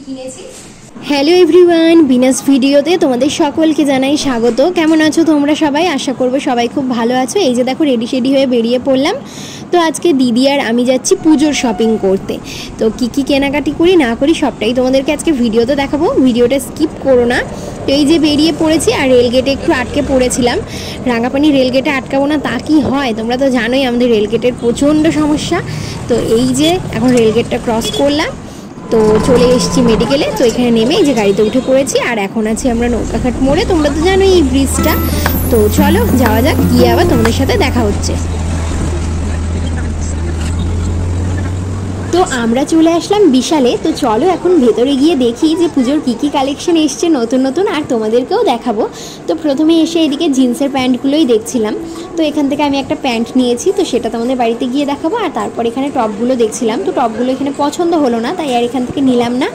কিনেছি। Hello everyone, Binas ভিডিওতে তোমাদের সকলকে জানাই স্বাগত। কেমন আছো তোমরা সবাই? আশা করবো সবাই খুব ভালো আছো। এই যে দেখো রেডি শেডি হয়ে বেরিয়ে পড়লাম। তো আজকে দিদি আর আমি যাচ্ছি পুজোর শপিং করতে। তো কি কেনাকাটি করি না করি সবটাই তোমাদেরকে আজকে ভিডিওতে দেখাবো, ভিডিওটা স্কিপ করো না। তো এই যে বেরিয়ে পড়েছি, আর রেলগেটে একটু আটকে পড়েছিলাম। রাঙাপানি রেলগেটে আটকাবো না তা কি হয়? তোমরা তো জানোই আমাদের রেলগেটের প্রচণ্ড সমস্যা। তো এই যে এখন রেলগেটটা ক্রস করলাম, তো চলে এসেছি মেডিকেলে। তো এখানে নেমে এই যে গাড়িতে উঠে পড়েছি, আর এখন আছি আমরা নৌকাঘাট মোড়ে। তোমরা তো জানোই এই ব্রিজটা। তো চলো যাওয়া যাক, গিয়ে আবার তোমাদের সাথে দেখা হচ্ছে। তো আমরা চলে আসলাম বিশালে। তো চলো এখন ভেতরে গিয়ে দেখি যে পুজোর কী কালেকশন এসছে নতুন নতুন, আর তোমাদেরকেও দেখাবো। তো প্রথমে এসে এদিকে জিন্সের প্যান্টগুলোই দেখছিলাম। তো এখান থেকে আমি একটা প্যান্ট নিয়েছি, তো সেটা তোমাদের বাড়িতে গিয়ে দেখাবো। আর তারপর এখানে টপগুলো দেখছিলাম, তো টপগুলো এখানে পছন্দ হলো না, তাই আর এখান থেকে নিলাম না।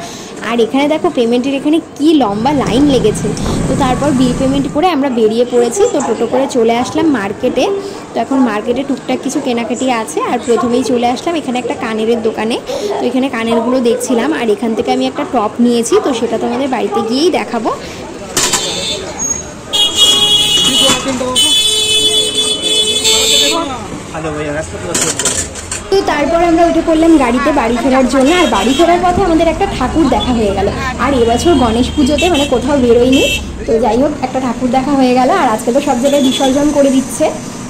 আর এখানে দেখো পেমেন্টের এখানে কি লম্বা লাইন লেগেছে। তো তারপর বিল পেমেন্ট করে আমরা বেরিয়ে পড়েছি। তো টোটো করে চলে আসলাম মার্কেটে। তো এখন মার্কেটে টুকটাক কিছু কেনাকাটি আছে। আর প্রথমেই চলে আসলাম এখানে একটা কানের দোকানে। তো এখানে কানেরগুলো দেখছিলাম, আর এখান থেকে আমি একটা টপ নিয়েছি, তো সেটা তোমাদের বাড়িতে গিয়েই দেখাবো। তো তারপর আমরা উঠে পড়লাম গাড়িতে বাড়ি ফেরার জন্য। আর বাড়ি ফেরার পথে আমাদের একটা ঠাকুর দেখা হয়ে গেল। আর এবছর গণেশ পুজোতে মানে কোথাও বেরোয়নি, তো যাই হোক একটা ঠাকুর দেখা হয়ে গেল। আর আজকে তো সব জায়গায় বিসর্জন করে দিচ্ছে।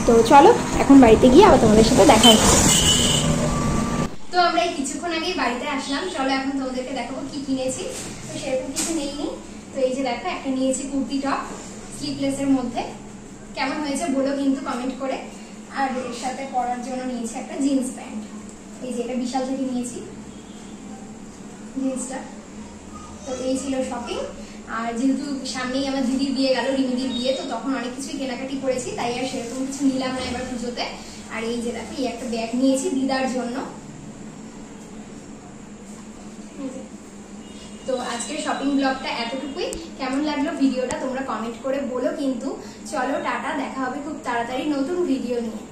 তো চলো এখন বাড়িতে গিয়ে আবার তোমাদের সাথে দেখা হচ্ছে। তো আমরা এই কিছুক্ষণ আগেই বাড়িতে আসলাম। চলো এখন তোমাদেরকে দেখাবো কি কিনেছি। তো সেরকম কিছু নেইনি। তো এই যে দেখো একটা নিয়েছি কুর্তি টপ স্লিভলেসের মধ্যে। কেমন হয়েছে বলো কিন্তু কমেন্ট করে। আর এর সাথে পরার জন্য নিয়েছি একটা জিন্স প্যান্ট। এই যে এটা বিশাল থেকে নিয়েছি জিন্সটা। তো এই ছিল শপিং। আর যেহেতু সামনেই আমার দিদির বিয়ে গেল, রিমিদির বিয়ে, তো তখন অনেক কিছুই কেনাকাটি করেছি, তাই আর সেরকম কিছু নিলাম না এবার পুজোতে। আর এই যে দেখো এই একটা ব্যাগ নিয়েছি দিদার জন্য। তো আজকের শপিং ব্লগটা এতটুকুই। কেমন লাগলো ভিডিওটা তোমরা কমেন্ট করে বলো কিন্তু। চলো টাটা, দেখা হবে খুব তাড়াতাড়ি নতুন ভিডিও নিয়ে।